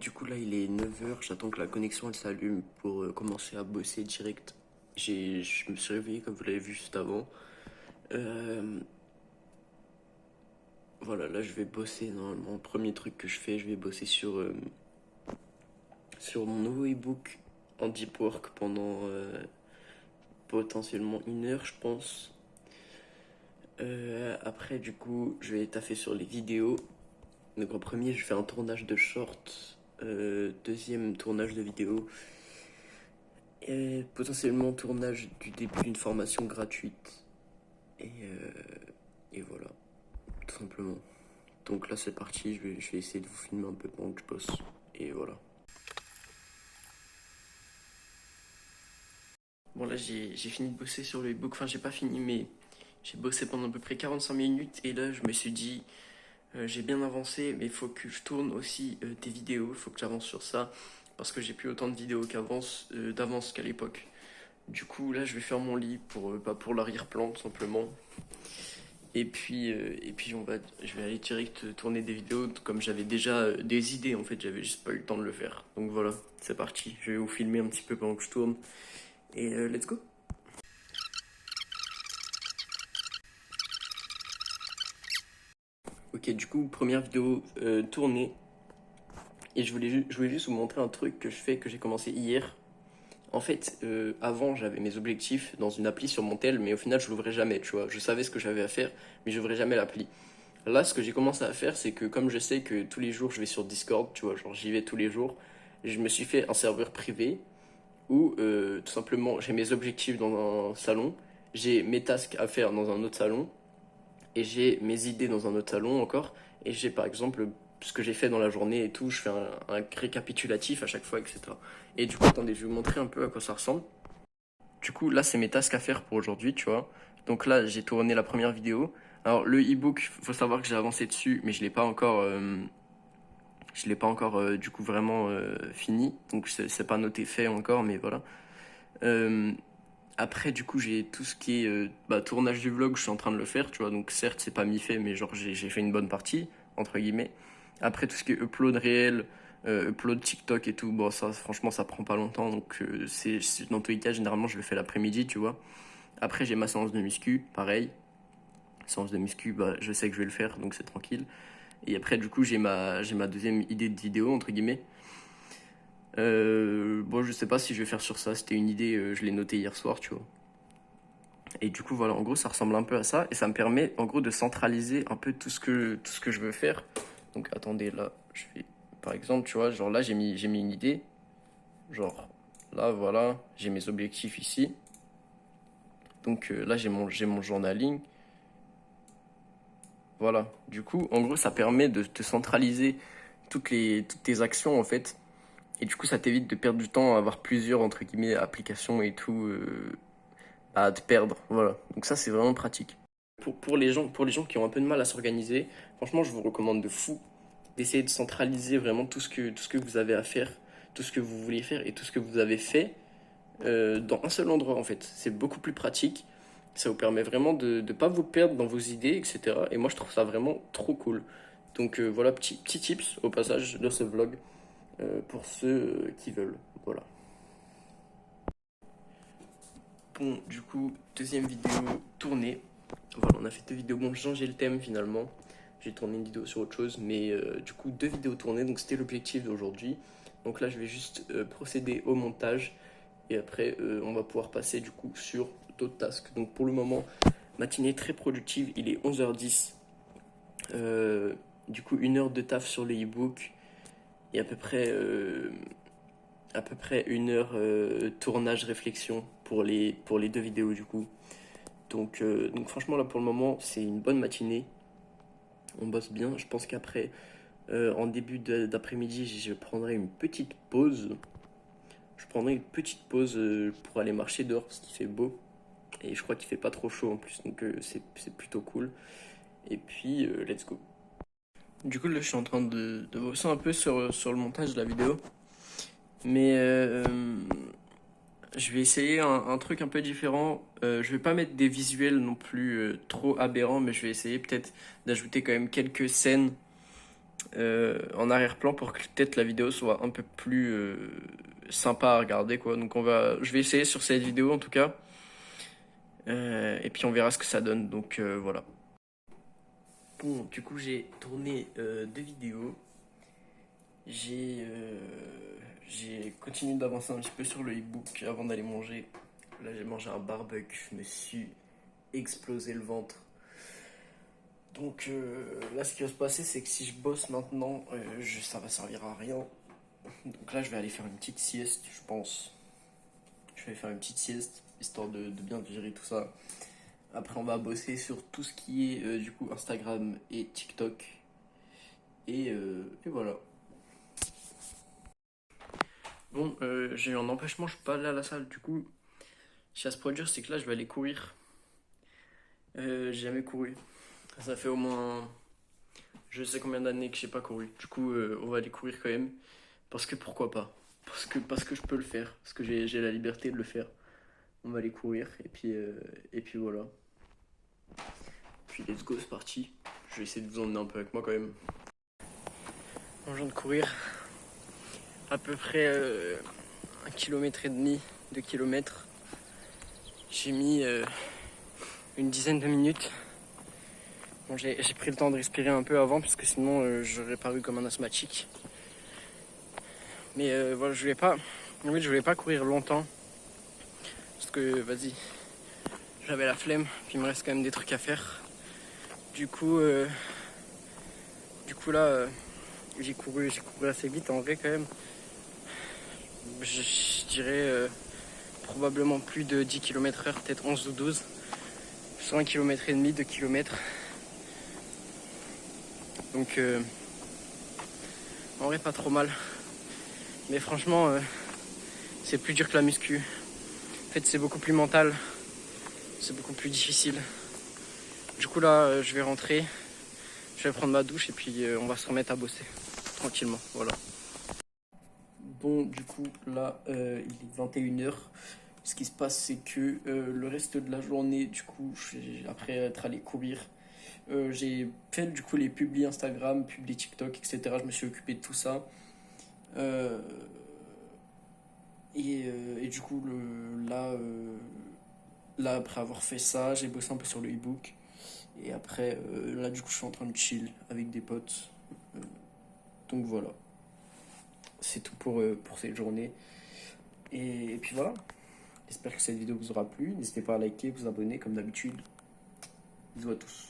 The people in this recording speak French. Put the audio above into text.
Du coup là il est 9 h, j'attends que la connexion elle s'allume pour commencer à bosser direct. Je me suis réveillé comme vous l'avez vu juste avant. Euh, voilà, là je vais bosser normalement. Premier truc que je fais, je vais bosser sur mon nouveau ebook en deep work pendant potentiellement 1 heure je pense. Après du coup je vais taffer sur les vidéos. Donc en premier je fais un tournage de short, deuxième tournage de vidéo. Et potentiellement tournage du début d'une formation gratuite. Et voilà, tout simplement. Donc là c'est parti, je vais essayer de vous filmer un peu pendant que je bosse. Et voilà. Bon là j'ai fini de bosser sur le e-book, enfin j'ai pas fini mais j'ai bossé pendant à peu près 45 minutes et là je me suis dit j'ai bien avancé mais il faut que je tourne aussi des vidéos, il faut que j'avance sur ça parce que j'ai plus autant de vidéos d'avance qu'à l'époque. Du coup là je vais faire mon lit pour l'arrière-plan tout simplement. Et puis je vais aller direct tourner des vidéos comme j'avais déjà des idées en fait, j'avais juste pas eu le temps de le faire. Donc voilà, c'est parti. Je vais vous filmer un petit peu pendant que je tourne. Et let's go. Ok, du coup, première vidéo tournée. Et je voulais juste vous montrer un truc que je fais, que j'ai commencé hier. En fait, avant, j'avais mes objectifs dans une appli sur mon tel, mais au final, je l'ouvrais jamais, tu vois. Je savais ce que j'avais à faire, mais je n'ouvrais jamais l'appli. Là, ce que j'ai commencé à faire, c'est que comme je sais que tous les jours, je vais sur Discord, tu vois, genre j'y vais tous les jours, je me suis fait un serveur privé où tout simplement j'ai mes objectifs dans un salon, j'ai mes tasks à faire dans un autre salon, et j'ai mes idées dans un autre salon encore, et j'ai par exemple ce que j'ai fait dans la journée et tout, je fais un récapitulatif à chaque fois, etc. Et du coup, attendez, je vais vous montrer un peu à quoi ça ressemble. Du coup, là, c'est mes tasks à faire pour aujourd'hui, tu vois. Donc là, j'ai tourné la première vidéo. Alors, le e-book, faut savoir que j'ai avancé dessus, mais je l'ai pas encore du coup vraiment fini. Donc, c'est pas noté fait encore, mais voilà. Euh, Après, du coup, j'ai tout ce qui est tournage du vlog, je suis en train de le faire, tu vois. Donc, certes, c'est pas mi-fait, mais genre, j'ai fait une bonne partie, entre guillemets. Après, tout ce qui est upload réel, upload TikTok et tout, bon, ça, franchement, ça prend pas longtemps. Donc, dans tous les cas, généralement, je le fais l'après-midi, tu vois. Après, j'ai ma séance de muscu, pareil. Séance de muscu, bah, je sais que je vais le faire, donc c'est tranquille. Et après, du coup, j'ai ma deuxième idée de vidéo, entre guillemets. Bon, je sais pas si je vais faire sur ça, c'était une idée, je l'ai notée hier soir, tu vois. Et du coup, voilà, en gros, ça ressemble un peu à ça. Et ça me permet, en gros, de centraliser un peu tout ce que je veux faire. Donc, attendez, là, je vais, par exemple, tu vois, genre là, j'ai mis une idée. Genre, là, voilà, j'ai mes objectifs ici. Donc, là, j'ai mon journaling. Voilà. Du coup, en gros, ça permet de te centraliser toutes tes actions, en fait. Et du coup, ça t'évite de perdre du temps à avoir plusieurs, entre guillemets, applications et tout, à te perdre. Voilà. Donc ça, c'est vraiment pratique. Pour les gens qui ont un peu de mal à s'organiser, franchement, je vous recommande de fou d'essayer de centraliser vraiment tout ce que vous avez à faire, tout ce que vous voulez faire et tout ce que vous avez fait dans un seul endroit, en fait. C'est beaucoup plus pratique. Ça vous permet vraiment de ne pas vous perdre dans vos idées, etc. Et moi, je trouve ça vraiment trop cool. Donc voilà, petit tips au passage de ce vlog pour ceux qui veulent. Voilà. Bon, du coup, deuxième vidéo tournée. Voilà, on a fait deux vidéos. Bon, j'ai changé le thème finalement. J'ai tourné une vidéo sur autre chose, mais du coup, deux vidéos tournées. Donc, c'était l'objectif d'aujourd'hui. Donc là, je vais juste procéder au montage. Et après, on va pouvoir passer du coup sur d'autres tasks. Donc, pour le moment, matinée très productive. Il est 11h10. Du coup, 1 heure de taf sur le e-book. Et à peu près 1 heure tournage réflexion pour les deux vidéos du coup. Donc franchement là pour le moment c'est une bonne matinée. On bosse bien. Je pense qu'après en début d'après-midi je prendrai une petite pause. Je prendrai une petite pause pour aller marcher dehors parce qu'il fait beau. Et je crois qu'il fait pas trop chaud en plus donc c'est plutôt cool. Et puis let's go. Du coup là je suis en train de bosser un peu sur le montage de la vidéo. Mais je vais essayer un truc un peu différent. Je vais pas mettre des visuels non plus trop aberrants, mais je vais essayer peut-être d'ajouter quand même quelques scènes en arrière-plan pour que peut-être la vidéo soit un peu plus sympa à regarder, quoi. Donc je vais essayer sur cette vidéo en tout cas. Et puis on verra ce que ça donne. Donc voilà. Bon, du coup j'ai tourné 2 vidéos. J'ai continué d'avancer un petit peu sur le e-book avant d'aller manger. Là j'ai mangé un barbecue, je me suis explosé le ventre. Donc là ce qui va se passer c'est que si je bosse maintenant, ça va servir à rien. Donc là je vais aller faire une petite sieste je pense. Je vais faire une petite sieste histoire de bien digérer tout ça. Après on va bosser sur tout ce qui est du coup Instagram et TikTok. Et voilà. Bon, j'ai eu un empêchement, je peux pas aller à la salle. Du coup, ce qui va se produire, c'est que là, je vais aller courir. J'ai jamais couru. Ça fait au moins je sais combien d'années que j'ai pas couru. Du coup, on va aller courir quand même. Parce que pourquoi pas? Parce que je peux le faire. Parce que j'ai la liberté de le faire. On va aller courir. Et puis voilà. Puis let's go, c'est parti. Je vais essayer de vous emmener un peu avec moi quand même. On vient de courir à peu près 1,5 km, 2 km. J'ai mis une dizaine de minutes. Bon, j'ai pris le temps de respirer un peu avant parce que sinon j'aurais paru comme un asthmatique. Mais voilà, je voulais pas courir longtemps parce que vas-y, j'avais la flemme. Puis il me reste quand même des trucs à faire. Du coup là, j'ai couru assez vite en vrai quand même. Je dirais probablement plus de 10 km/h, peut-être 11 ou 12. Sur 1,5 km, 2 km. Donc en vrai pas trop mal. Mais franchement c'est plus dur que la muscu. En fait c'est beaucoup plus mental. C'est beaucoup plus difficile. Du coup là je vais rentrer. Je vais prendre ma douche et puis on va se remettre à bosser. Tranquillement, voilà. Bon du coup là il est 21h. Ce qui se passe c'est que le reste de la journée du coup après être allé courir, j'ai fait du coup les publis Instagram, publis TikTok, etc. Je me suis occupé de tout ça. Et du coup, là, après avoir fait ça, j'ai bossé un peu sur le e-book. Et après, là, du coup, je suis en train de chill avec des potes. Euh, donc voilà, c'est tout pour cette journée. Et puis voilà, j'espère que cette vidéo vous aura plu. N'hésitez pas à liker, vous abonner comme d'habitude. Bisous à tous.